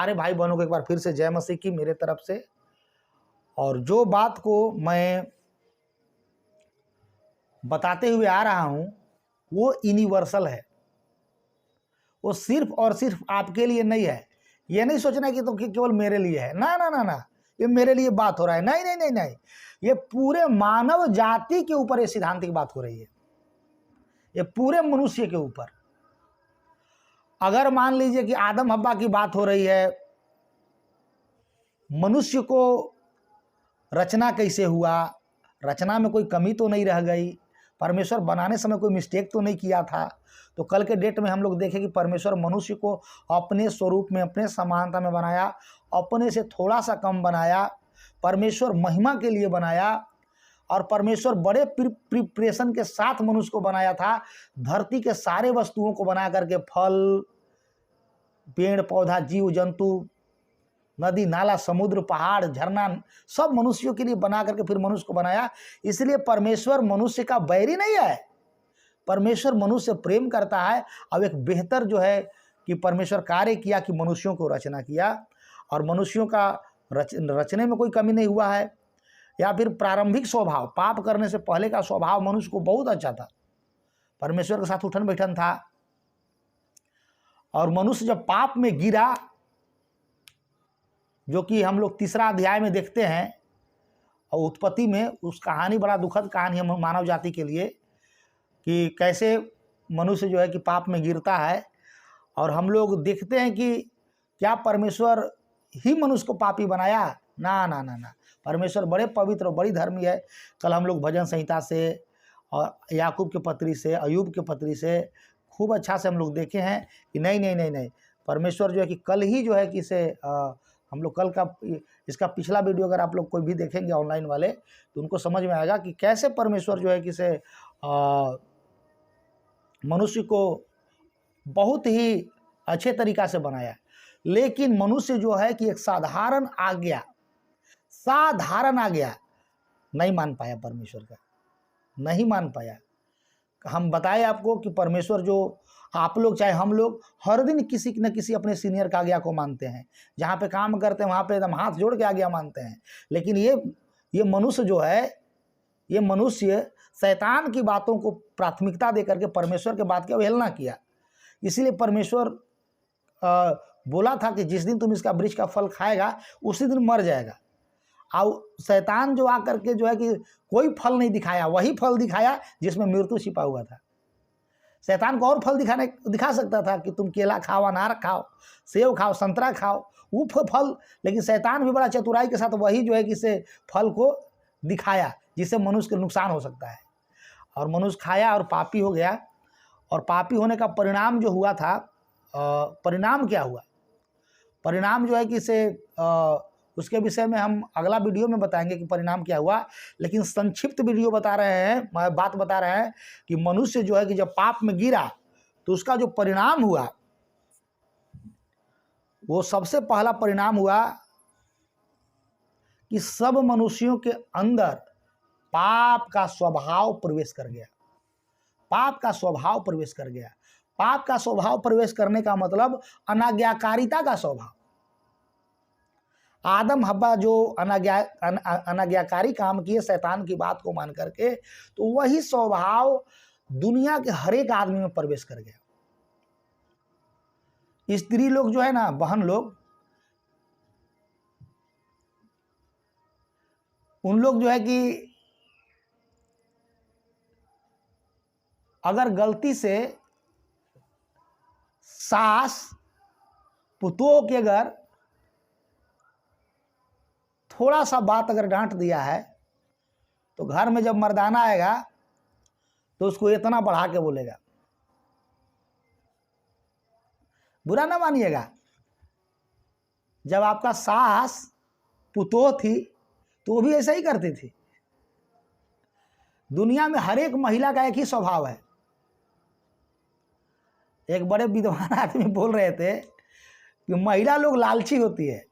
सारे भाई बहनों को एक बार फिर से जय मसीह की मेरे तरफ से। और जो बात को मैं बताते हुए आ रहा हूं वो यूनिवर्सल है, वो सिर्फ और सिर्फ आपके लिए नहीं है। ये नहीं सोचना कि तो केवल मेरे लिए है, ना ना ना ना, ये मेरे लिए बात हो रहा है, नहीं नहीं नहीं नहीं, ये पूरे मानव जाति के ऊपर ये सिद्धांत की बात हो रही है, ये पूरे मनुष्य के ऊपर। अगर मान लीजिए कि आदम हव्वा की बात हो रही है, मनुष्य को रचना कैसे हुआ, रचना में कोई कमी तो नहीं रह गई, परमेश्वर बनाने समय कोई मिस्टेक तो नहीं किया था। तो कल के डेट में हम लोग देखें कि परमेश्वर मनुष्य को अपने स्वरूप में, अपने समानता में बनाया, अपने से थोड़ा सा कम बनाया, परमेश्वर महिमा के लिए बनाया। और परमेश्वर बड़े प्रिपरेशन के साथ मनुष्य को बनाया था, धरती के सारे वस्तुओं को बना करके, फल, पेड़ पौधा, जीव जंतु, नदी नाला, समुद्र, पहाड़, झरना, सब मनुष्यों के लिए बना करके फिर मनुष्य को बनाया। इसलिए परमेश्वर मनुष्य का बैरी नहीं है, परमेश्वर मनुष्य प्रेम करता है। अब एक बेहतर जो है कि परमेश्वर कार्य किया कि मनुष्यों को रचना किया, और मनुष्यों का रचने में कोई कमी नहीं हुआ है। या फिर प्रारंभिक स्वभाव, पाप करने से पहले का स्वभाव मनुष्य को बहुत अच्छा था, परमेश्वर के साथ उठन बैठन था। और मनुष्य जब पाप में गिरा, जो कि हम लोग 3रा अध्याय में देखते हैं, और उत्पत्ति में उस कहानी बड़ा दुखद कहानी है मानव जाति के लिए, कि कैसे मनुष्य जो है कि पाप में गिरता है। और हम लोग देखते हैं कि क्या परमेश्वर ही मनुष्य को पापी बनाया? ना ना ना ना, परमेश्वर बड़े पवित्र और बड़ी धर्मी है। कल हम लोग भजन संहिता से और याकूब के पत्री से, अयूब के पत्री से खूब अच्छा से हम लोग देखे हैं कि नहीं नहीं नहीं नहीं, परमेश्वर जो है कि कल ही जो है कि इसे हम लोग कल का इसका पिछला वीडियो अगर आप लोग कोई भी देखेंगे ऑनलाइन वाले, तो उनको समझ में आएगा कि कैसे परमेश्वर जो है कि इसे मनुष्य को बहुत ही अच्छे तरीक़ा से बनाया। लेकिन मनुष्य जो है कि एक साधारण आज्ञा नहीं मान पाया, परमेश्वर का नहीं मान पाया। हम बताए आपको कि परमेश्वर जो, आप लोग चाहे हम लोग हर दिन किसी न किसी अपने सीनियर का आज्ञा को मानते हैं, जहाँ पे काम करते हैं वहाँ पे एकदम हाथ जोड़ के आज्ञा मानते हैं। लेकिन ये मनुष्य जो है, ये मनुष्य शैतान की बातों को प्राथमिकता दे करके परमेश्वर के बात की अवहेलना किया। इसीलिए परमेश्वर बोला था कि जिस दिन तुम इसका वृक्ष का फल खाएगा उसी दिन मर जाएगा। और शैतान जो आकर के जो है कि कोई फल नहीं दिखाया, वही फल दिखाया जिसमें मृत्यु छिपा हुआ था। शैतान को और फल दिखा सकता था कि तुम केला खाओ, अनार खाओ, सेब खाओ, संतरा खाओ, वो फल, लेकिन शैतान भी बड़ा चतुराई के साथ वही जो है कि इसे फल को दिखाया जिससे मनुष्य को नुकसान हो सकता है। और मनुष्य खाया और पापी हो गया। और पापी होने का परिणाम जो हुआ था, परिणाम क्या हुआ? परिणाम जो है कि इसे उसके विषय में हम अगला वीडियो में बताएंगे कि परिणाम क्या हुआ। लेकिन संक्षिप्त वीडियो बता रहे हैं, बात बता रहे हैं कि मनुष्य जो है कि जब पाप में गिरा तो उसका जो परिणाम हुआ, वो सबसे पहला परिणाम हुआ कि सब मनुष्यों के अंदर पाप का स्वभाव प्रवेश कर गया। पाप का स्वभाव प्रवेश कर गया। पाप का स्वभाव प्रवेश करने का मतलब अनाज्ञाकारिता का स्वभाव। आदम हव्वा जो अनाज्ञाकारी काम किए शैतान की बात को मान करके, तो वही स्वभाव दुनिया के हर एक आदमी में प्रवेश कर गया। स्त्री लोग जो है ना, बहन लोग, उन लोग जो है कि अगर गलती से सास पुतोह के अगर थोड़ा सा बात अगर डांट दिया है, तो घर में जब मर्दाना आएगा तो उसको इतना बढ़ा के बोलेगा। बुरा ना मानिएगा, जब आपका सास पुतोह थी तो वो भी ऐसा ही करती थी। दुनिया में हर एक महिला का एक ही स्वभाव है। एक बड़े विद्वान आदमी बोल रहे थे कि महिला लोग लालची होती है।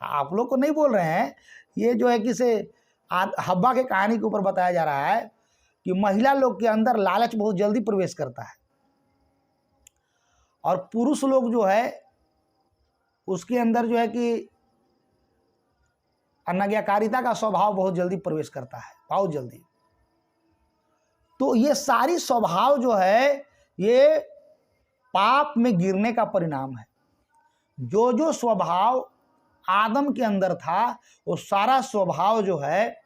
आप लोग को नहीं बोल रहे हैं, ये जो है कि से हव्वा के कहानी के ऊपर बताया जा रहा है कि महिला लोग के अंदर लालच बहुत जल्दी प्रवेश करता है। और पुरुष लोग जो है उसके अंदर जो है कि अनाज्ञाकारिता का स्वभाव बहुत जल्दी प्रवेश करता है, बहुत जल्दी। तो ये सारी स्वभाव जो है ये पाप में गिरने का परिणाम है। जो जो स्वभाव आदम के अंदर था वो सारा स्वभाव जो है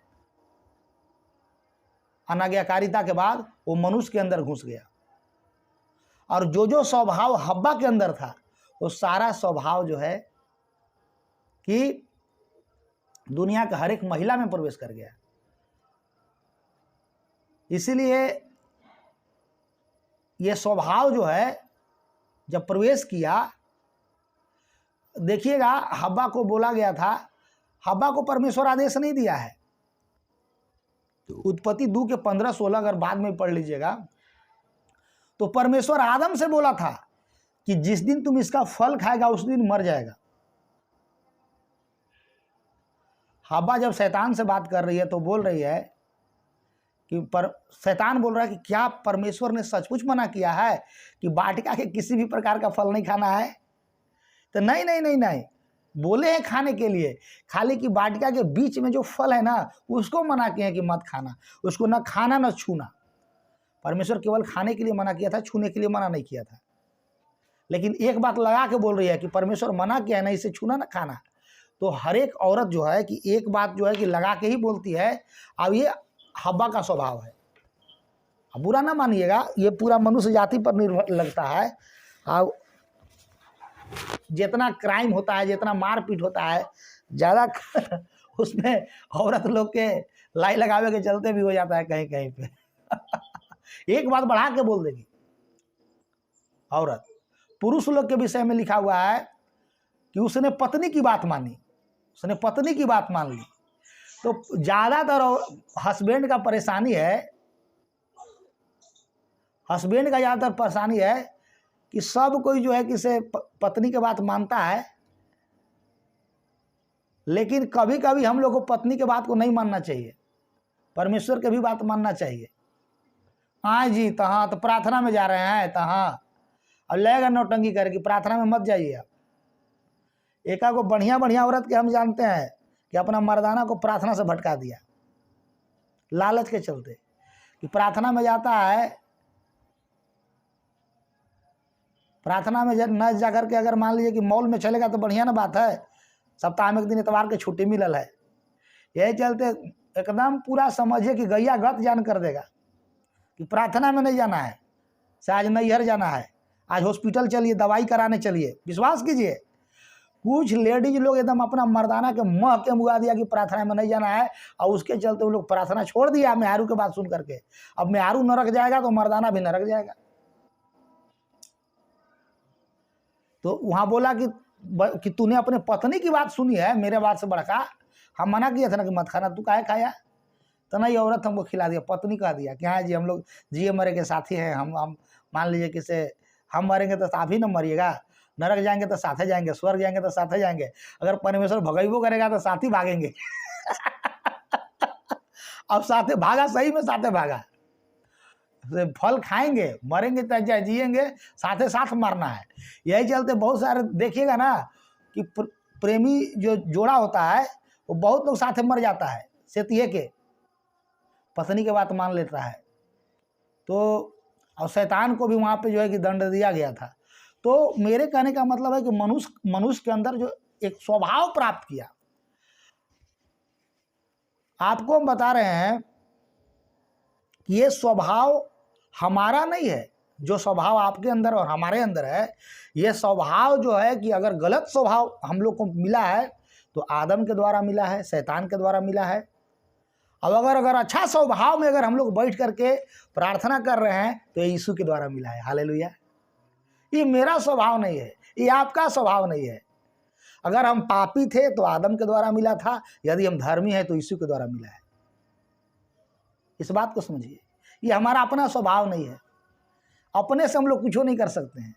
अनाज्ञाकारिता के बाद वो मनुष्य के अंदर घुस गया, और जो जो स्वभाव हव्वा के अंदर था वो सारा स्वभाव जो है कि दुनिया के हर एक महिला में प्रवेश कर गया। इसीलिए ये स्वभाव जो है जब प्रवेश किया, देखिएगा हव्वा को बोला गया था, हव्वा को परमेश्वर आदेश नहीं दिया है। उत्पत्ति 2 के 15-16 अगर बाद में पढ़ लीजिएगा तो परमेश्वर आदम से बोला था कि जिस दिन तुम इसका फल खाएगा उस दिन मर जाएगा। हव्वा जब शैतान से बात कर रही है तो बोल रही है कि शैतान बोल रहा है कि क्या परमेश्वर ने सचमुच मना किया है कि वाटिका के किसी भी प्रकार का फल नहीं खाना है? तो नहीं नहीं नहीं नहीं, बोले हैं खाने के लिए, खाली कि वाटिका के बीच में जो फल है ना उसको मना किए हैं कि मत खाना, उसको ना खाना ना छूना। परमेश्वर केवल खाने के लिए मना किया था, छूने के लिए मना नहीं किया था। लेकिन एक बात लगा के बोल रही है कि परमेश्वर मना किया है ना इसे छूना ना खाना। तो हर एक औरत जो है कि एक बात जो है कि लगा के ही बोलती है। अब ये हव्वा का स्वभाव है, अब बुरा ना मानिएगा, ये पूरा मनुष्य जाति पर निर्भर लगता है। अब जितना क्राइम होता है, जितना मारपीट होता है, ज़्यादा उसमें औरत लोग के लाई लगावे के चलते भी हो जाता है कहीं कहीं पे। एक बात बढ़ा के बोल देगी औरत। पुरुष लोग के विषय में लिखा हुआ है कि उसने पत्नी की बात मानी, उसने पत्नी की बात मान ली। तो ज़्यादातर हस्बैंड का परेशानी है, हस्बैंड का ज़्यादातर परेशानी है कि सब कोई जो है कि से पत्नी की बात मानता है, लेकिन कभी कभी हम लोग को पत्नी के बात को नहीं मानना चाहिए, परमेश्वर के भी बात मानना चाहिए। हाँ जी, तहाँ तो प्रार्थना में जा रहे हैं तहाँ, अब लेगा नौटंकी करके प्रार्थना में मत जाइए आप। एका को बढ़िया बढ़िया औरत के हम जानते हैं कि अपना मर्दाना को प्रार्थना से भटका दिया लालच के चलते, कि प्रार्थना में जाता है, प्रार्थना में न जा करके अगर मान लीजिए कि मॉल में चलेगा तो बढ़िया ना बात है, सप्ताह में एक दिन इतवार के छुट्टी मिलल है। यही चलते एकदम पूरा समझिए कि गैया गत जान कर देगा कि प्रार्थना में नहीं जाना है, से आज नैहर जाना है, आज हॉस्पिटल चलिए, दवाई कराने चलिए। विश्वास कीजिए कुछ लेडीज लोग एकदम अपना मर्दाना के मुँह के मुआ दिया कि प्रार्थना में नहीं जाना है, और उसके चलते वो लोग प्रार्थना छोड़ दिया मेहरू के बात सुन करके। अब मेहरू नरक जाएगा तो मर्दाना भी नरक जाएगा। तो वहाँ बोला कि तूने अपने पत्नी की बात सुनी है, मेरे बात से बढ़का। हम मना किया था ना कि मत खाना, तू काहे खाया? तो नहीं, औरत हमको खिला दिया, पत्नी कह दिया कि हाँ जी हम लोग जिए मरे के साथी हैं। हम मान लीजिए कि से हम मरेंगे तो आप ही न मरिएगा, नरक जाएंगे तो साथे जाएंगे, स्वर्ग जाएंगे तो साथे जाएंगे, अगर परमेश्वर भगैबो करेगा तो साथ ही भागेंगे। अब साथे भागा, सही में साथे भागा, फल खाएंगे, मरेंगे तो जिएंगे, साथे साथ मरना है। यही चलते बहुत सारे देखिएगा ना कि प्रेमी जो जोड़ा होता है वो बहुत लोग साथे मर जाता है, सेतिये के पत्नी के बात मान लेता है। तो और शैतान को भी वहाँ पे जो है कि दंड दिया गया था। तो मेरे कहने का मतलब है कि मनुष्य के अंदर जो एक स्वभाव प्राप्त किया, आपको हम बता रहे हैं कि ये स्वभाव हमारा नहीं है। जो स्वभाव आपके अंदर और हमारे अंदर है, ये स्वभाव जो है कि अगर गलत स्वभाव हम लोग को मिला है तो आदम के द्वारा मिला है, शैतान के द्वारा मिला है। अब अगर अच्छा स्वभाव में अगर हम लोग बैठ करके प्रार्थना कर रहे हैं तो ये यीशु के द्वारा मिला है। हालेलुया। ये मेरा स्वभाव नहीं है, ये आपका स्वभाव नहीं है। अगर हम पापी थे तो आदम के द्वारा मिला था, यदि हम धर्मी हैं तो यीशु के द्वारा मिला है। इस बात को समझिए, ये हमारा अपना स्वभाव नहीं है, अपने से हम लोग कुछ नहीं कर सकते हैं।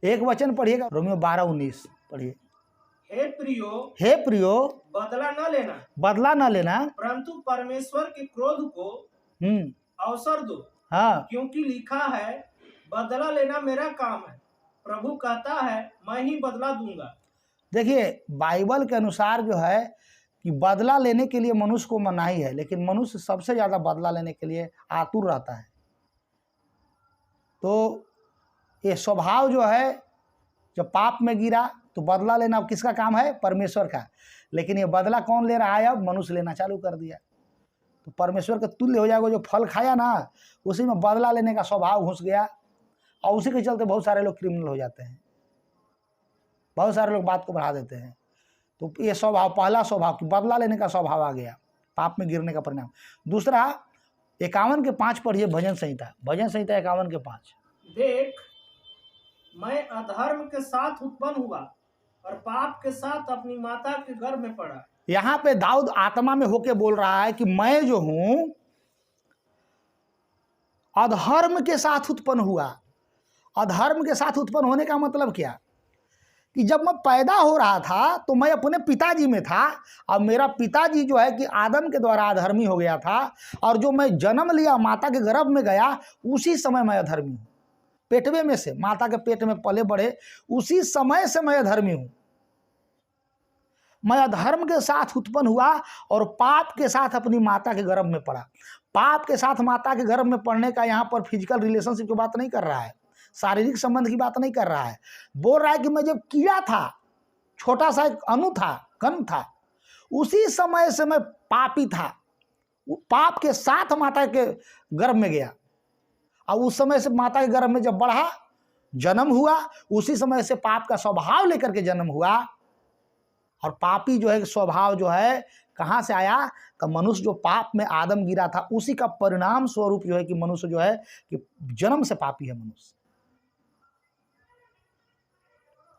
एक वचन पढ़िएगा, रोमियो 12:19 पढ़िए। हे प्रियो बदला न लेना परंतु परमेश्वर के क्रोध को अवसर दो। हाँ, क्योंकि लिखा है, बदला लेना मेरा काम है, प्रभु कहता है, मैं ही बदला दूंगा। देखिए, बाइबल के अनुसार जो है कि बदला लेने के लिए मनुष्य को मनाही है, लेकिन मनुष्य सबसे ज़्यादा बदला लेने के लिए आतुर रहता है। तो ये स्वभाव जो है, जब पाप में गिरा तो बदला लेना अब किसका काम है? परमेश्वर का। लेकिन ये बदला कौन ले रहा है? अब मनुष्य लेना चालू कर दिया। तो परमेश्वर के तुल्य हो जाएगा। जो फल खाया ना, उसी में बदला लेने का स्वभाव घुस गया, और उसी के चलते बहुत सारे लोग क्रिमिनल हो जाते हैं, बहुत सारे लोग बात को बढ़ा देते हैं। तो ये स्वभाव, पहला स्वभाव कि बदला लेने का स्वभाव आ गया, पाप में गिरने का परिणाम। दूसरा, 51 के 5 पढ़िए, भजन संहिता 51 के 5। देख, मैं अधर्म के साथ उत्पन्न हुआ और पाप के साथ अपनी माता के गर्भ में पड़ा। यहां पे दाऊद आत्मा में होके बोल रहा है कि मैं जो हूं अधर्म के साथ उत्पन्न हुआ। अधर्म के साथ उत्पन्न होने का मतलब क्या? कि जब मैं पैदा हो रहा था तो मैं अपने पिताजी में था, और मेरा पिताजी जो है कि आदम के द्वारा अधर्मी हो गया था, और जो मैं जन्म लिया, माता के गर्भ में गया, उसी समय मैं अधर्मी हूं। पेटवे में से, माता के पेट में पले बढ़े, उसी समय से मैं अधर्मी हूं। मैं अधर्म के साथ उत्पन्न हुआ और पाप के साथ अपनी माता के गर्भ में पड़ा। पाप के साथ माता के गर्भ में पड़ने का यहाँ पर फिजिकल रिलेशनशिप की बात नहीं कर रहा है, शारीरिक संबंध की बात नहीं कर रहा है। बोल रहा है कि मैं जब कीड़ा था, छोटा सा एक अणु था, कण था, उसी समय से मैं पापी था। पाप के साथ माता के गर्भ में गया, और उस समय से माता के गर्भ में जब बढ़ा, जन्म हुआ, उसी समय से पाप का स्वभाव लेकर के जन्म हुआ। और पापी जो है स्वभाव जो है कहाँ से आया? तो मनुष्य जो पाप में आदम गिरा था, उसी का परिणाम स्वरूप जो है कि मनुष्य जो है कि जन्म से पापी है। मनुष्य,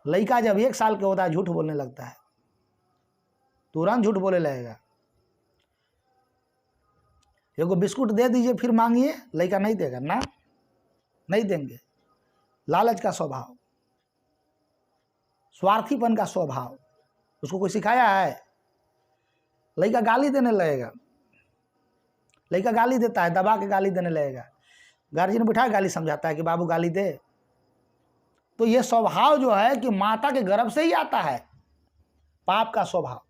लड़का जब 1 साल के होता है झूठ बोलने लगता है, तुरंत झूठ बोले लगेगा। एगो बिस्कुट दे दीजिए फिर मांगिए, लड़का नहीं देगा ना, नहीं देंगे। लालच का स्वभाव, स्वार्थीपन का स्वभाव, उसको कोई सिखाया है? लड़का गाली देने लगेगा, लड़का गाली देता है, दबा के गाली देने लगेगा, गार्जियन बिठा गाली समझाता है कि बाबू गाली दे। तो ये स्वभाव जो है कि माता के गर्भ से ही आता है, पाप का स्वभाव।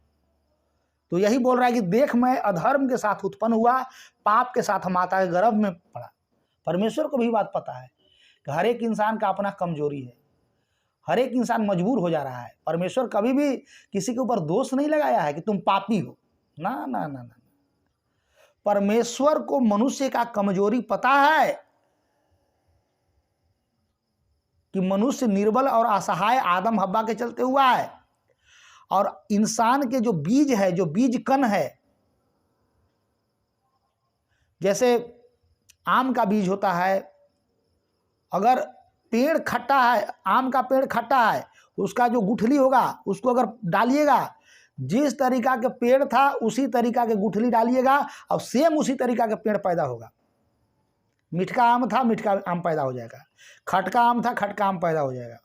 तो यही बोल रहा है कि देख, मैं अधर्म के साथ उत्पन्न हुआ, पाप के साथ माता के गर्भ में पड़ा। परमेश्वर को भी बात पता है कि हर एक इंसान का अपना कमजोरी है, हर एक इंसान मजबूर हो जा रहा है। परमेश्वर कभी भी किसी के ऊपर दोष नहीं लगाया है कि तुम पापी हो, ना ना ना ना। परमेश्वर को मनुष्य का कमजोरी पता है कि मनुष्य निर्बल और असहाय आदम हव्वा के चलते हुआ है, और इंसान के जो बीज है, जो बीज कण है, जैसे आम का बीज होता है, अगर पेड़ खट्टा है, आम का पेड़ खट्टा है, उसका जो गुठली होगा उसको अगर डालिएगा, जिस तरीका के पेड़ था उसी तरीका के गुठली डालिएगा, और सेम उसी तरीका के पेड़ पैदा होगा। मीठा आम था, मीठा आम पैदा हो जाएगा, खटका आम था, खटका आम पैदा हो जाएगा।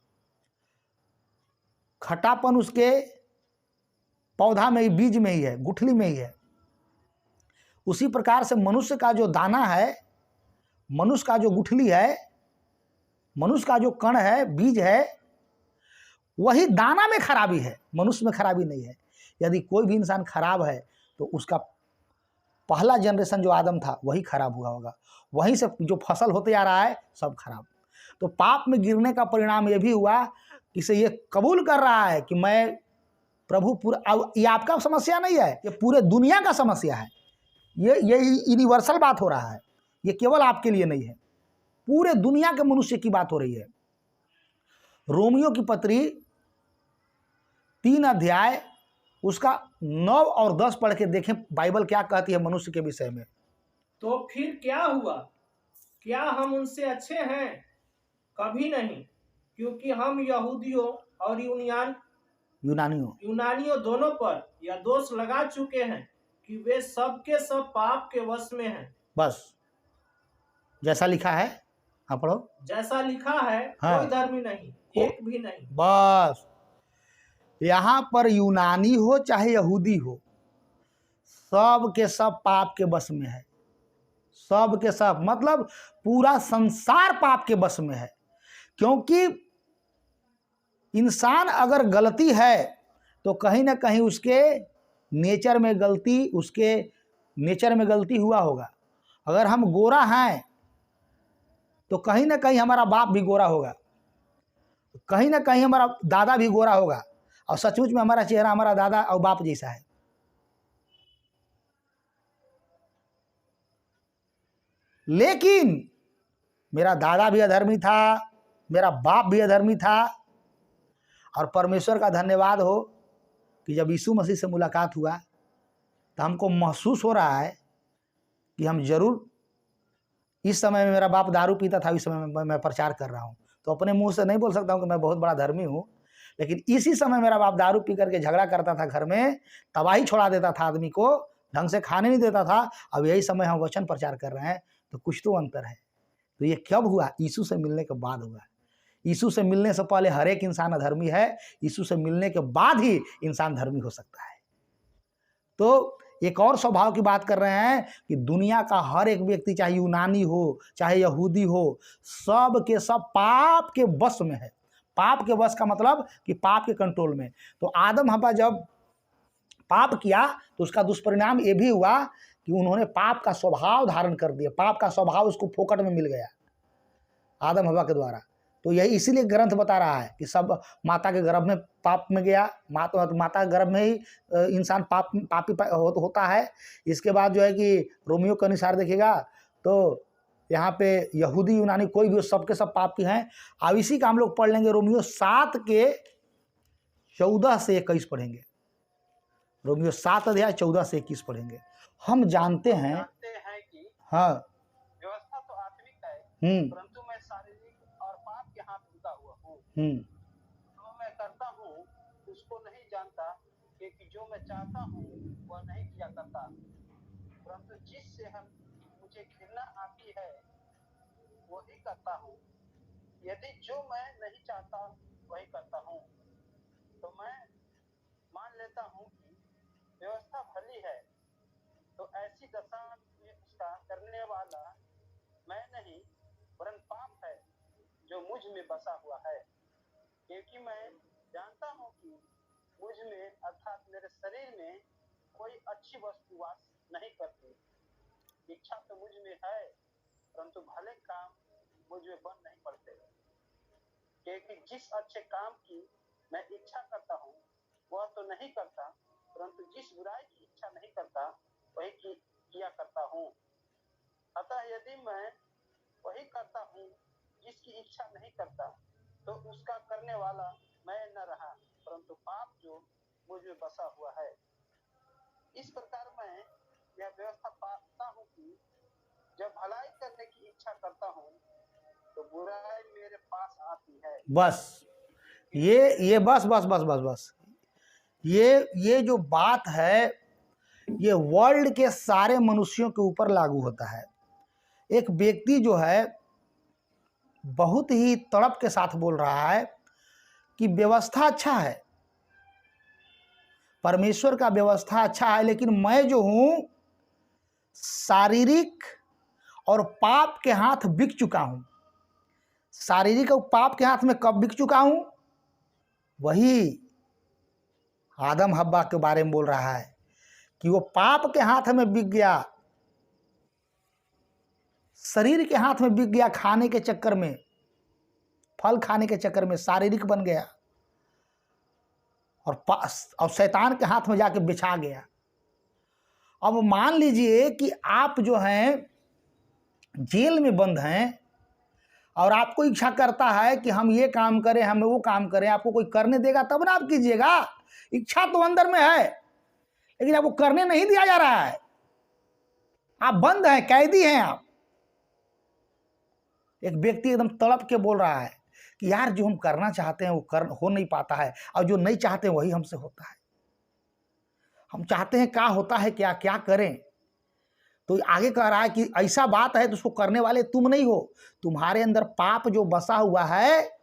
खट्टापन उसके पौधा में ही, बीज में ही है, गुठली में ही है। उसी प्रकार से मनुष्य का जो दाना है, मनुष्य का जो गुठली है, मनुष्य का जो कण है, बीज है, वही दाना में खराबी है, मनुष्य में खराबी नहीं है। यदि कोई भी इंसान खराब है तो उसका पहला जनरेशन जो आदम था वही खराब हुआ होगा, वहीं से जो फसल होते आ रहा है सब खराब। तो पाप में गिरने का परिणाम ये भी हुआ कि इसे ये कबूल कर रहा है कि मैं प्रभु पूरा। अब ये आपका समस्या नहीं है, ये पूरे दुनिया का समस्या है, ये यूनिवर्सल बात हो रहा है, ये केवल आपके लिए नहीं है, पूरे दुनिया के मनुष्य की बात हो रही है। रोमियो की पत्री 3 अध्याय उसका 9 और 10 पढ़ के देखें बाइबल क्या कहती है मनुष्य के विषय में। तो फिर क्या हुआ? क्या हम उनसे अच्छे हैं? कभी नहीं, क्योंकि हम यहूदियों और यूनानियों दोनों पर यह दोष लगा चुके हैं कि वे सब के सब पाप के वश में हैं। बस जैसा लिखा है, हाँ पढ़ो। जैसा लिखा है, हाँ। कोई धर्मी नहीं, एक भी नहीं। बस यहाँ पर यूनानी हो चाहे यहूदी हो, सब के सब पाप के बस में है, सब के सब, मतलब पूरा संसार पाप के बस में है। क्योंकि इंसान अगर गलती है तो कहीं ना कहीं उसके नेचर में गलती हुआ होगा। अगर हम गोरा हैं तो कहीं ना कहीं हमारा बाप भी गोरा होगा, कहीं ना कहीं हमारा दादा भी गोरा होगा, और सचमुच में हमारा चेहरा हमारा दादा और बाप जैसा है। लेकिन मेरा दादा भी अधर्मी था, मेरा बाप भी अधर्मी था, और परमेश्वर का धन्यवाद हो कि जब यीशु मसीह से मुलाकात हुआ तो हमको महसूस हो रहा है कि हम जरूर, इस समय में मेरा बाप दारू पीता था, इस समय में मैं प्रचार कर रहा हूँ, तो अपने मुंह से नहीं बोल सकता हूँ कि मैं बहुत बड़ा धर्मी हूँ, लेकिन इसी समय मेरा बाप दारू पी करके झगड़ा करता था, घर में तबाही छोड़ा देता था, आदमी को ढंग से खाने नहीं देता था। अब यही समय हम वचन प्रचार कर रहे हैं, तो कुछ तो अंतर है। तो ये कब हुआ? यीशु से मिलने के बाद हुआ। यीशु से मिलने से पहले हर एक इंसान अधर्मी है, यीशु से मिलने के बाद ही इंसान धर्मी हो सकता है। तो एक और स्वभाव की बात कर रहे हैं कि दुनिया का हर एक व्यक्ति, चाहे यूनानी हो चाहे यहूदी हो, सब के सब पाप के वश में है। पाप के वश का मतलब कि पाप के कंट्रोल में। तो आदम हव्वा जब पाप किया तो उसका दुष्परिणाम ये भी हुआ कि उन्होंने पाप का स्वभाव धारण कर दिया। पाप का स्वभाव उसको फोकट में मिल गया आदम हव्वा के द्वारा। तो यही इसीलिए ग्रंथ बता रहा है कि सब माता के गर्भ में पाप में गया, माता के गर्भ में ही इंसान पापी होता है। इसके बाद जो है कि रोमियो के अनुसार देखिएगा तो यहाँ पे यहूदी यूनानी कोई भी सबके सब पापी हैं। अब इसी का हम लोग पढ़ लेंगे, रोमियो 7 के 14 से 21 पढ़ेंगे। रोमियो 7 अध्याय 14 से 21 पढ़ेंगे। हम जानते हैं कि हाँ व्यवस्था तो आत्मिक है, परंतु मैं शारीरिक और पाप के हाथ जुटा हुआ हूँ। जो मैं करता हूँ उसको नहीं जानता, क्योंकि जो मैं चाहता हूँ वह नहीं किया करता, परंतु जिससे मुझे घृणा आती है वही करता हूँ। यदि जो मैं नहीं चाहता वही करता हूँ, तो मैं मान लेता हूँ कि व्यवस्था भली है, तो ऐसी दशा में उसका करने वाला मैं नहीं वरन पाप है जो मुझ में बसा हुआ है। क्योंकि मैं जानता हूँ कि मुझ में अर्थात मेरे शरीर में कोई अच्छी वस्तु वास नहीं करती। इच्छा तो मुझ में है, परंतु भले काम मुझ में बन नहीं पड़ते। क्योंकि जिस अच्छे काम की मैं इच्छा करता हूँ वह तो नहीं करता, परंतु जिस बुराई की इच्छा नहीं करता वही किया करता हूँ। अतः यदि मैं वही करता हूँ जिसकी इच्छा नहीं करता, तो उसका करने वाला मैं न रहा, परंतु पाप जो मुझ में बसा हुआ है। इस प्रकार मैं यह व्यवस्था पाता हूँ कि जब भलाई करने की इच्छा करता हूँ तो बुराई मेरे पास आती है। बस ये बस ये जो बात है ये वर्ल्ड के सारे मनुष्यों के ऊपर लागू होता है। एक व्यक्ति जो है बहुत ही तड़प के साथ बोल रहा है कि व्यवस्था अच्छा है, परमेश्वर का व्यवस्था अच्छा है, लेकिन मैं जो हूं शारीरिक और पाप के हाथ बिक चुका हूं। शारीरिक और पाप के हाथ में कब बिक चुका हूं? वही आदम हव्वा के बारे में बोल रहा है कि वो पाप के हाथ में बिक गया, शरीर के हाथ में बिक गया, खाने के चक्कर में, फल खाने के चक्कर में शारीरिक बन गया और शैतान के हाथ में जाके बिछा गया। अब मान लीजिए कि आप जो हैं जेल में बंद हैं और आपको इच्छा करता है कि हम ये काम करें, हम वो काम करें, आपको कोई करने देगा तब ना आप कीजिएगा। इच्छा तो अंदर में है, लेकिन आपको करने नहीं दिया जा रहा है। आप बंद हैं, कैदी हैं आप। एक व्यक्ति एकदम तड़प के बोल रहा है कि यार जो हम करना चाहते हैं वो हो नहीं पाता है, और जो नहीं चाहते वही हमसे होता है। हम चाहते हैं क्या होता है, क्या क्या करें। तो आगे कह रहा है कि ऐसा बात है तो उसको करने वाले तुम नहीं हो, तुम्हारे अंदर पाप जो बसा हुआ है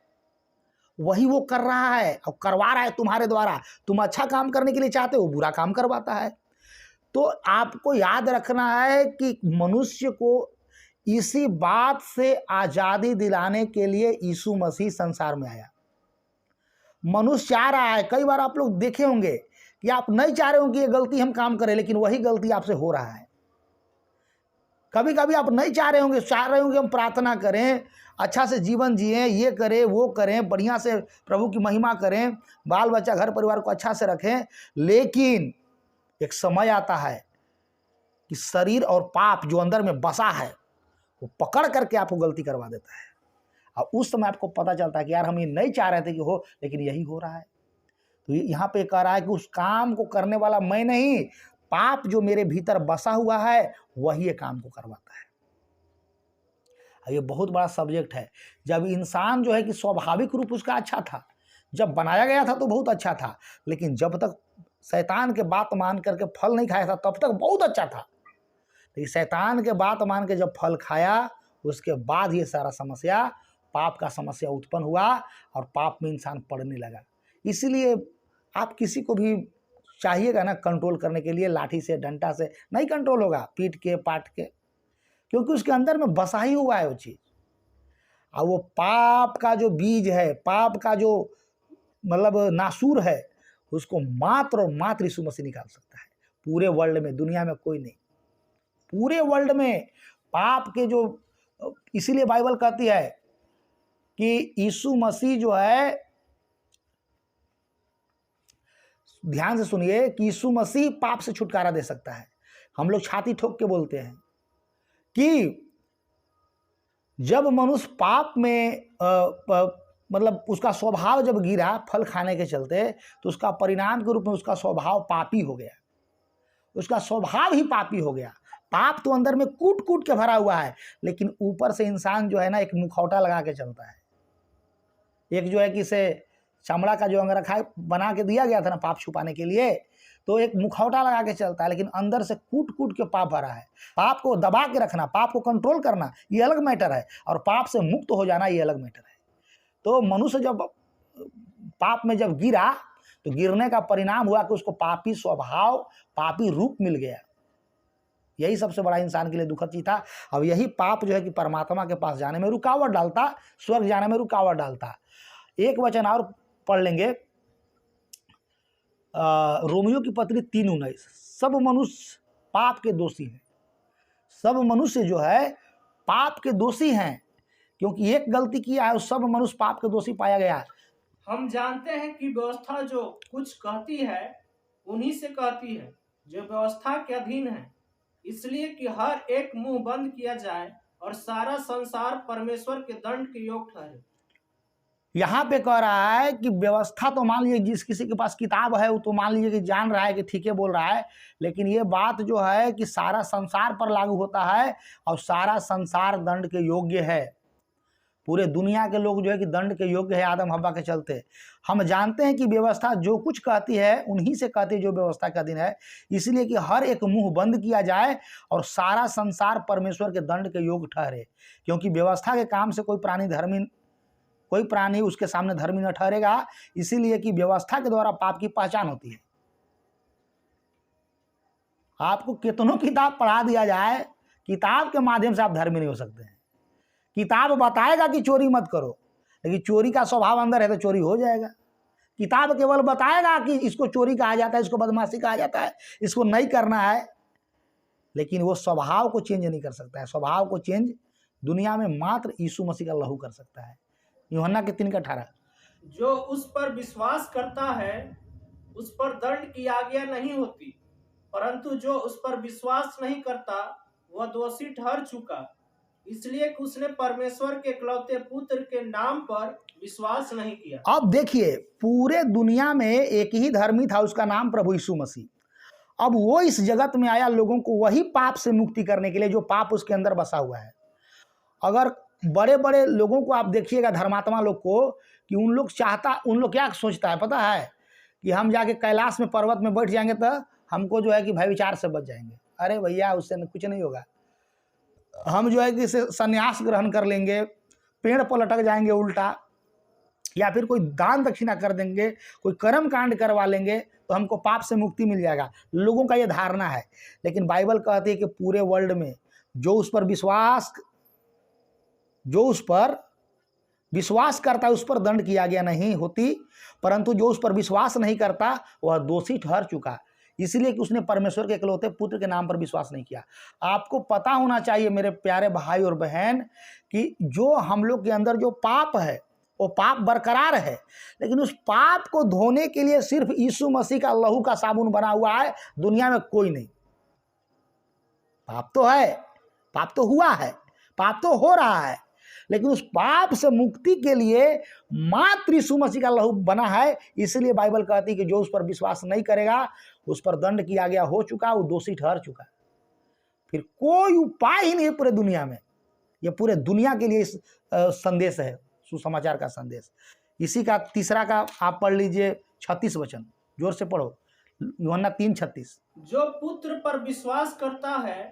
वही वो कर रहा है और करवा रहा है तुम्हारे द्वारा। तुम अच्छा काम करने के लिए चाहते हो, बुरा काम करवाता है। तो आपको याद रखना है कि मनुष्य को इसी बात से आज़ादी दिलाने के लिए यीशु मसीह संसार में आया। मनुष्य चाह रहा है, कई बार आप लोग देखे होंगे कि आप नहीं चाह रहे हो कि ये गलती हम काम करें, लेकिन वही गलती आपसे हो रहा है। कभी कभी आप नहीं चाह रहे होंगे, चाह रहे होंगे हम प्रार्थना करें, अच्छा से जीवन जिएं, ये करें वो करें, बढ़िया से प्रभु की महिमा करें, बाल बच्चा घर परिवार को अच्छा से रखें, लेकिन एक समय आता है कि शरीर और पाप जो अंदर में बसा है वो पकड़ करके आपको गलती करवा देता है। और उस समय आपको पता चलता है कि यार हम ये नहीं चाह रहे थे कि हो, लेकिन यही हो रहा है। तो यहाँ पे कह रहा है कि उस काम को करने वाला मैं नहीं, पाप जो मेरे भीतर बसा हुआ है वही ये काम को करवाता है। ये बहुत बड़ा सब्जेक्ट है। जब इंसान जो है कि स्वाभाविक रूप उसका अच्छा था, जब बनाया गया था तो बहुत अच्छा था, लेकिन जब तक शैतान के बात मान करके फल नहीं खाया था तब तक बहुत अच्छा था। लेकिन शैतान के बात मान के जब फल खाया, उसके बाद ये सारा समस्या, पाप का समस्या उत्पन्न हुआ और पाप में इंसान पड़ने लगा। इसीलिए आप किसी को भी चाहिएगा ना कंट्रोल करने के लिए, लाठी से डंडा से नहीं कंट्रोल होगा, पीट के पाट के, क्योंकि उसके अंदर में बसा ही हुआ है वो चीज़। और वो पाप का जो बीज है, पाप का जो मतलब नासूर है, उसको मात्र और मात्र यीशु मसीह निकाल सकता है। पूरे वर्ल्ड में, दुनिया में कोई नहीं, पूरे वर्ल्ड में पाप के जो, इसीलिए बाइबल कहती है कि यीशु मसीह जो है, ध्यान से सुनिए, कि यीशु मसीह पाप से छुटकारा दे सकता है। हम लोग छाती ठोक के बोलते हैं कि जब मनुष्य पाप में मतलब उसका स्वभाव जब गिरा फल खाने के चलते, तो उसका परिणाम के रूप में उसका स्वभाव पापी हो गया, उसका स्वभाव ही पापी हो गया। पाप तो अंदर में कूट कूट के भरा हुआ है, लेकिन ऊपर से इंसान जो है ना, एक मुखौटा लगा के चलता है। एक जो है कि इसे चमड़ा का जो अंगरखा बना के दिया गया था ना पाप छुपाने के लिए, तो एक मुखौटा लगा के चलता है, लेकिन अंदर से कूट कूट के पाप भरा है। पाप को दबा के रखना, पाप को कंट्रोल करना, ये अलग मैटर है, और पाप से मुक्त हो जाना ये अलग मैटर है। तो मनुष्य जब पाप में जब गिरा, तो गिरने का परिणाम हुआ कि उसको पापी स्वभाव, पापी रूप मिल गया। यही सबसे बड़ा इंसान के लिए दुखद चीज था। अब यही पाप जो है कि परमात्मा के पास जाने में रुकावट डालता, स्वर्ग जाने में रुकावट डालता। एक वचन और पढ़ लेंगे, रोमियो की पत्री 3:19, सब मनुष्य पाप के दोषी हैं। सब मनुष्य जो है पाप के दोषी हैं, क्योंकि एक गलती किया है, उस सब मनुष्य पाप के दोषी पाया गया है। हम जानते हैं कि व्यवस्था जो कुछ कहती है उन्हीं से कहती है जो व्यवस्था के अधीन है, इसलिए कि हर एक मुंह बंद किया जाए और सारा संसार परमेश्वर के दंड के योग ठहरे। यहाँ पे कह रहा है कि व्यवस्था तो मान लीजिए जिस किसी के पास किताब है वो तो मान लीजिए कि जान रहा है कि ठीक है बोल रहा है, लेकिन ये बात जो है कि सारा संसार पर लागू होता है और सारा संसार दंड के योग्य है। पूरे दुनिया के लोग जो है कि दंड के योग्य है आदम हव्वा के चलते। हम जानते हैं कि व्यवस्था जो कुछ कहती है उन्हीं से कहती है जो व्यवस्था का दिन है, इसलिए कि हर एक मुंह बंद किया जाए और सारा संसार परमेश्वर के दंड के योग्य ठहरे। क्योंकि व्यवस्था के काम से कोई प्राणी उसके सामने धर्मी न ठहरेगा, इसीलिए कि व्यवस्था के द्वारा पाप की पहचान होती है। आपको कितनों किताब पढ़ा दिया जाए, किताब के माध्यम से आप धर्मी नहीं हो सकते हैं। किताब बताएगा कि चोरी मत करो, लेकिन चोरी का स्वभाव अंदर है तो चोरी हो जाएगा। किताब केवल बताएगा कि इसको चोरी कहा जाता है, इसको बदमाशी कहा जाता है, इसको नहीं करना है, लेकिन वो स्वभाव को चेंज नहीं कर सकता है। स्वभाव को चेंज दुनिया में मात्र यीशु मसीह का लहू कर सकता है। यूहन्ना के 3:18, जो उस पर विश्वास करता है उस पर दंड की आज्ञा नहीं होती, परंतु जो उस पर विश्वास नहीं करता वह दोषी ठहर चुका, इसलिए कि उसने परमेश्वर के इकलौते पुत्र के नाम पर विश्वास नहीं किया। अब देखिए, पूरे दुनिया में एक ही धर्मी था, उसका नाम प्रभु यीशु मसीह। अब वो इस जगत में आया लोगों को वही पाप से मुक्ति करने के लिए जो पाप उसके अंदर बसा हुआ है। अगर बड़े बड़े लोगों को आप देखिएगा, धर्मात्मा लोग को, कि उन लोग क्या सोचता है पता है, कि हम जाके कैलाश में पर्वत में बैठ जाएंगे तो हमको जो है कि भय विचार से बच जाएंगे। अरे भैया, उससे कुछ नहीं होगा। हम जो है कि संन्यास ग्रहण कर लेंगे, पेड़ पर लटक जाएंगे उल्टा, या फिर कोई दान दक्षिणा कर देंगे, कोई कर्म कांड करवा लेंगे तो हमको पाप से मुक्ति मिल जाएगा। लोगों का ये धारणा है, लेकिन बाइबल कहती है कि पूरे वर्ल्ड में जो उस पर विश्वास करता है उस पर दंड की आज्ञा नहीं होती, परंतु जो उस पर विश्वास नहीं करता वह दोषी ठहर चुका, इसलिए कि उसने परमेश्वर के इकलौते पुत्र के नाम पर विश्वास नहीं किया। आपको पता होना चाहिए मेरे प्यारे भाई और बहन कि जो हम लोग के अंदर जो पाप है वो पाप बरकरार है, लेकिन उस पाप को धोने के लिए सिर्फ यीशु मसीह का लहू का साबुन बना हुआ है, दुनिया में कोई नहीं। पाप तो है, पाप तो हुआ है, पाप तो हो रहा है, लेकिन उस पाप से मुक्ति के लिए मात्र यीशु मसीह का लहू बना है। इसलिए बाइबल कहती है कि जो उस पर विश्वास नहीं करेगा उस पर दंड किया गया हो चुका, वो दोषी ठहर चुका। फिर कोई उपाय ही नहीं है पूरे दुनिया में। ये पूरे दुनिया के लिए संदेश है, सुसमाचार का संदेश। इसी का तीसरा का आप पढ़ लीजिए 36 वचन, जोर से पढ़ो, यूहन्ना 3:36। जो पुत्र पर विश्वास करता है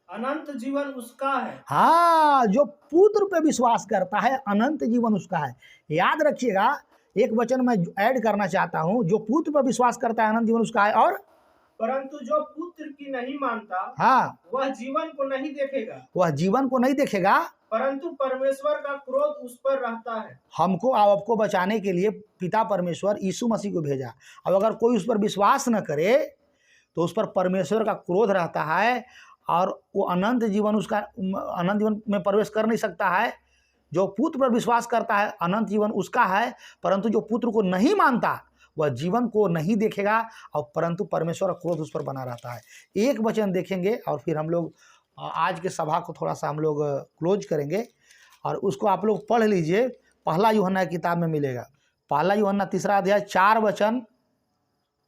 अनंत जीवन उसका है। हाँ, जो पुत्र पे विश्वास करता है अनंत जीवन उसका है। याद रखिएगा, एक वचन मैं ऐड करना चाहता हूं, जो पुत्र पर विश्वास करता है अनंत जीवन उसका है, और परंतु जो पुत्र की नहीं मानता हाँ, वह जीवन को नहीं देखेगा, वह जीवन को नहीं देखेगा, परंतु परमेश्वर का क्रोध उस पर रहता है। हमको आपको बचाने के लिए पिता परमेश्वर यीशु मसीह को भेजा। अब अगर कोई उस पर विश्वास न करे तो उस पर परमेश्वर का क्रोध रहता है और वो अनंत जीवन में प्रवेश कर नहीं सकता है। जो पुत्र पर विश्वास करता है अनंत जीवन उसका है, परंतु जो पुत्र को नहीं मानता वह जीवन को नहीं देखेगा और परंतु परमेश्वर का क्रोध उस पर बना रहता है। एक वचन देखेंगे और फिर हम लोग आज के सभा को थोड़ा सा हम लोग क्लोज करेंगे, और उसको आप लोग पढ़ लीजिए, पहला यूहन्ना की किताब में मिलेगा। पहला यूहन्ना 3 अध्याय 4 वचन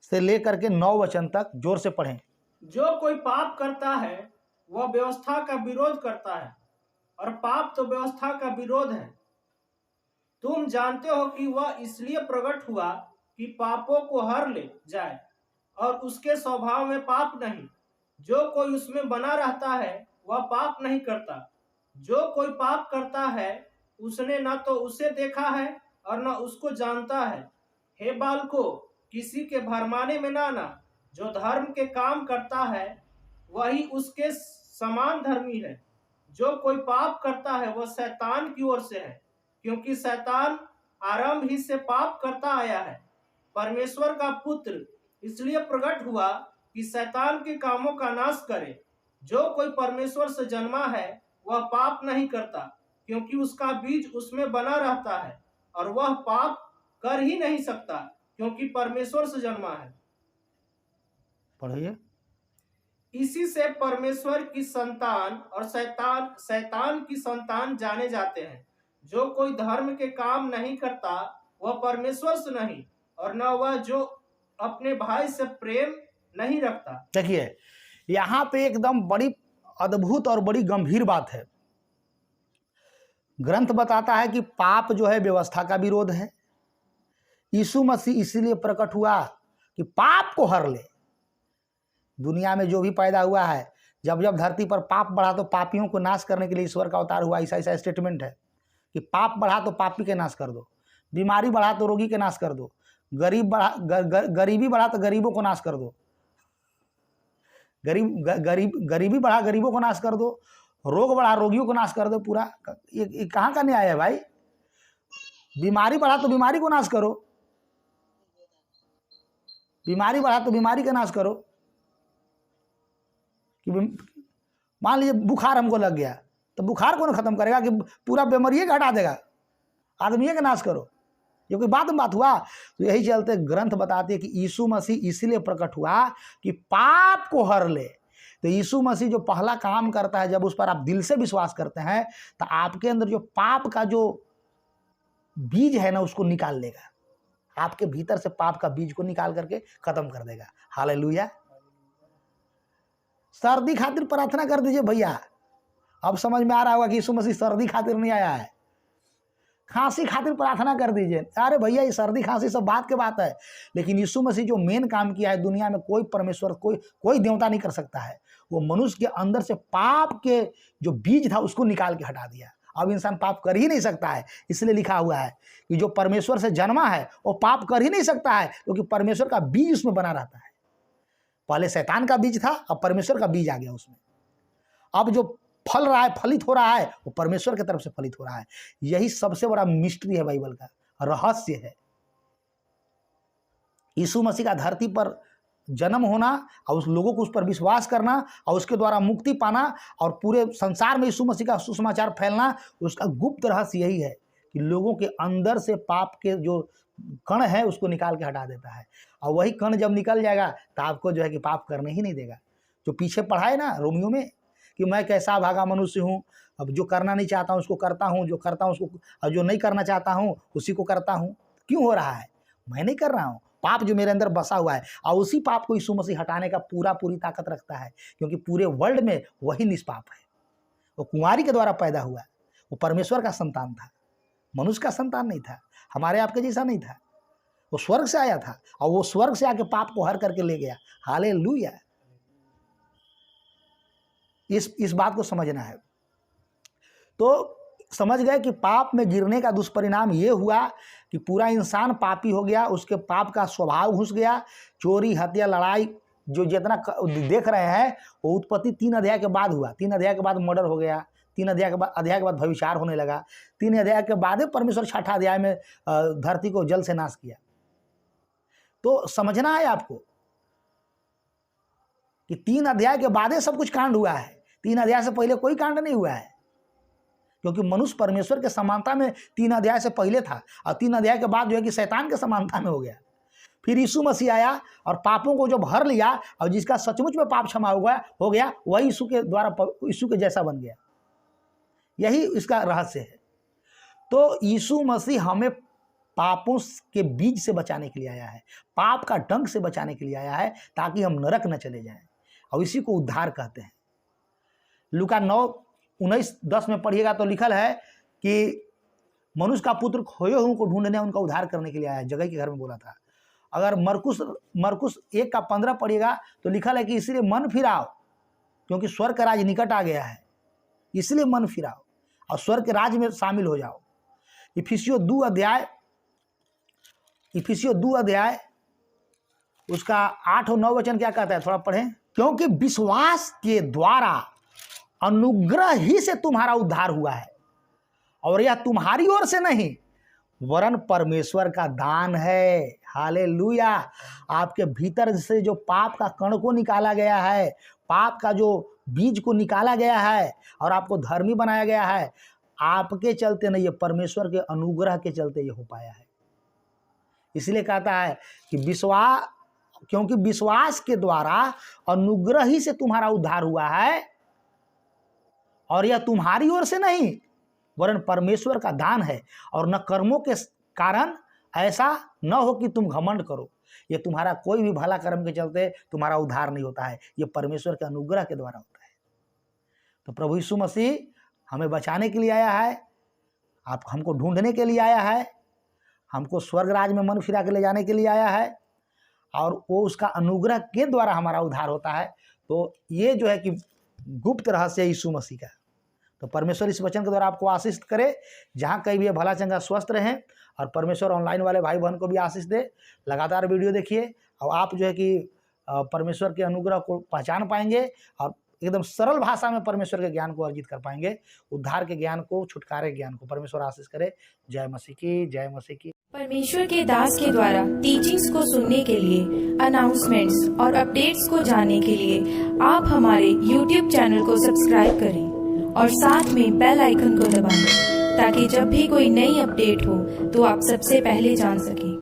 से लेकर के 9 वचन तक, जोर से पढ़ें। जो कोई पाप करता है वह व्यवस्था का विरोध करता है, और पाप तो व्यवस्था का विरोध है। तुम जानते हो कि वह इसलिए प्रकट हुआ कि पापों को हर ले जाए, और उसके स्वभाव में पाप नहीं। जो कोई उसमें बना रहता है वह पाप नहीं करता। जो कोई पाप करता है उसने न तो उसे देखा है और न उसको जानता है। हे बालको, किसी के भरमाने में ना आना। जो धर्म के काम करता है वही उसके समान धर्मी है। जो कोई पाप करता है वह शैतान की ओर से है, क्योंकि शैतान आरंभ ही से पाप करता आया है। परमेश्वर का पुत्र इसलिए प्रकट हुआ कि शैतान के कामों का नाश करे। जो कोई परमेश्वर से जन्मा है वह पाप नहीं करता, क्योंकि उसका बीज उसमें बना रहता है, और वह पाप कर ही नहीं सकता, क्योंकि परमेश्वर से जन्मा है। पढ़िए। इसी से परमेश्वर की संतान और शैतान की संतान जाने जाते हैं। जो कोई धर्म के काम नहीं करता वह परमेश्वर से नहीं, और न वह जो अपने भाई से प्रेम नहीं रखता। देखिए, यहाँ पे एकदम बड़ी अद्भुत और बड़ी गंभीर बात है। ग्रंथ बताता है कि पाप जो है व्यवस्था का विरोध है। यीशु मसीह इसीलिए प्रकट हुआ कि पाप को हर ले। दुनिया में जो भी पैदा हुआ है, जब जब धरती पर पाप बढ़ा तो पापियों को नाश करने के लिए ईश्वर का अवतार हुआ। ऐसा स्टेटमेंट है कि पाप बढ़ा तो पापी के नाश कर दो, बीमारी बढ़ा तो रोगी के नाश कर दो, गरीबी बढ़ा तो गरीबों को नाश कर दो, गरीबी बढ़ा गरीबों को नाश कर दो, रोग बढ़ा रोगियों को नाश कर दो। पूरा ये कहाँ का न्याय है भाई? बीमारी बढ़ा तो बीमारी को नाश करो, बीमारी बढ़ा तो बीमारी का नाश करो। कि मान लीजिए बुखार हमको लग गया तो बुखार को ना खत्म करेगा कि पूरा बीमारी का हटा देगा? आदमी का नाश करो, ये कोई बात हुआ? तो यही चलते ग्रंथ बताते हैं कि यीशु मसीह इसीलिए प्रकट हुआ कि पाप को हर ले। तो यीशु मसीह जो पहला काम करता है, जब उस पर आप दिल से विश्वास करते हैं तो आपके अंदर जो पाप का जो बीज है ना उसको निकाल लेगा। आपके भीतर से पाप का बीज को निकाल करके खत्म कर देगा। हालेलुया। सर्दी खातिर प्रार्थना कर दीजिए भैया। अब समझ में आ रहा होगा कि यीशु मसीह सर्दी खातिर नहीं आया है। खांसी खातिर प्रार्थना कर दीजिए। अरे भैया, ये सर्दी खांसी सब बात के बात है, लेकिन यीशु मसीह जो मेन काम किया है, दुनिया में कोई परमेश्वर कोई देवता नहीं कर सकता है। वो मनुष्य के अंदर से पाप के जो बीज था उसको निकाल के हटा दिया। अब इंसान पाप कर ही नहीं सकता है। इसलिए लिखा हुआ है कि जो परमेश्वर से जन्मा है वो पाप कर ही नहीं सकता है, क्योंकि परमेश्वर का बीज उसमें बना रहता है। पहले शैतान का बीज था, अब परमेश्वर का बीज आ गया उसमें। अब जो फल रहा है, फलित हो रहा है, वो परमेश्वर की तरफ से फलित हो रहा है। यही सबसे बड़ा मिस्ट्री है, बाइबल का रहस्य है। यीशु मसीह का धरती पर जन्म होना और उस लोगों को उस पर विश्वास करना और उसके द्वारा मुक्ति पाना और पूरे संसार में यीशु मसीह का सुसमाचार फैलना, उसका गुप्त रहस्य यही है कि लोगों के अंदर से पाप के जो कण है उसको निकाल के हटा देता है। और वही कण जब निकल जाएगा तो आपको जो है कि पाप करने ही नहीं देगा। जो पीछे पढ़ा है ना रोमियो में कि मैं कैसा भागा मनुष्य हूँ, अब जो करना नहीं चाहता हूँ उसको करता हूँ, जो करता हूँ उसको, और जो नहीं करना चाहता हूँ उसी को करता हूँ। क्यों हो रहा है? मैं नहीं कर रहा हूँ, पाप जो मेरे अंदर बसा हुआ है। और उसी पाप को यीशु मसीह हटाने का पूरी ताकत रखता है, क्योंकि पूरे वर्ल्ड में वही निष्पाप है। वो कुंवारी के द्वारा पैदा हुआ, वो परमेश्वर का संतान था, मनुष्य का संतान नहीं था, हमारे आपके जैसा नहीं था। वो स्वर्ग से आया था और वो स्वर्ग से आके पाप को हर करके ले गया। हालेलुया। इस बात को समझना है। तो समझ गए कि पाप में गिरने का दुष्परिणाम ये हुआ कि पूरा इंसान पापी हो गया, उसके पाप का स्वभाव घुस गया। चोरी, हत्या, लड़ाई जो जितना देख रहे हैं वो उत्पत्ति 3 अध्याय के बाद हुआ। 3 अध्याय के बाद मर्डर हो गया, 3 अध्याय के बाद भविष्यार होने लगा, 3 अध्याय के बाद परमेश्वर 6ठा अध्याय में धरती को जल से नाश किया। तो समझना है आपको कि 3 अध्याय के बाद सब कुछ कांड हुआ है, 3 अध्याय से पहले कोई कांड नहीं हुआ है, क्योंकि मनुष्य परमेश्वर के समानता में 3 अध्याय से पहले था और 3 अध्याय के बाद जो है कि शैतान के समानता में हो गया। फिर यीशु मसीह आया और पापों को जब भर लिया और जिसका सचमुच में पाप क्षमा हो गया वही यीशु के द्वारा यीशु के जैसा बन गया। यही इसका रहस्य है। तो यीशु मसीह हमें पापों के बीज से बचाने के लिए आया है, पाप का डंक से बचाने के लिए आया है, ताकि हम नरक न चले जाएं, और इसी को उद्धार कहते हैं। लूका 9:19-10 में पढ़िएगा तो लिखल है कि मनुष्य का पुत्र खोए हुओं को ढूंढने, उनका उद्धार करने के लिए आया। जगह के घर में बोला था। अगर मरकुस 1:15 पढ़िएगा तो लिखल है कि इसलिए मन फिराओ, क्योंकि स्वर्ग का राज निकट आ गया है, इसलिए मन फिराओ और स्वर्ग के राज में शामिल हो जाओ। इफिसियों 2 अध्याय उसका 8 और 9 वचन क्या कहता है, थोड़ा पढ़ें। क्योंकि विश्वास के द्वारा अनुग्रह ही से तुम्हारा उद्धार हुआ है, और यह तुम्हारी ओर से नहीं वरन परमेश्वर का दान है। हालेलुया। आपके भीतर से जो पाप का कण को निकाला गया है, पाप का जो बीज को निकाला गया है और आपको धर्मी बनाया गया है, आपके चलते नहीं, ये परमेश्वर के अनुग्रह के चलते ये हो पाया है। इसलिए कहता है कि क्योंकि विश्वास के द्वारा अनुग्रह ही से तुम्हारा उद्धार हुआ है, और यह तुम्हारी ओर से नहीं वरन परमेश्वर का दान है, और न कर्मों के कारण, ऐसा न हो कि तुम घमंड करो। ये तुम्हारा कोई भी भला कर्म के चलते तुम्हारा उद्धार नहीं होता है, ये परमेश्वर के अनुग्रह के द्वारा होता है। तो प्रभु यीशु मसीह हमें बचाने के लिए आया है, हमको ढूंढने के लिए आया है, हमको स्वर्ग राज में मन फिरा के ले जाने के लिए आया है, और वो उसका अनुग्रह के द्वारा हमारा उद्धार होता है। तो ये जो है कि गुप्त रहस्य यीशु मसीह का। तो परमेश्वर इस वचन के द्वारा आपको आशीष करे, जहाँ कहीं भी भला चंगा स्वस्थ रहें, और परमेश्वर ऑनलाइन वाले भाई बहन को भी आशीष दे। लगातार वीडियो देखिए और आप जो है कि परमेश्वर के अनुग्रह को पहचान पाएंगे और एकदम सरल भाषा में परमेश्वर के ज्ञान को अर्जित कर पाएंगे, उद्धार के ज्ञान को, छुटकारे के ज्ञान को। परमेश्वर आशीष करे। जय मसीह की, जय मसीह की। परमेश्वर के दास के द्वारा टीचिंग्स को सुनने के लिए, अनाउंसमेंट्स और अपडेट्स को जानने के लिए आप हमारे YouTube चैनल को सब्सक्राइब करें और साथ में बेल आइकन को दबाएं, ताकि जब भी कोई नई अपडेट हो तो आप सबसे पहले जान सकें।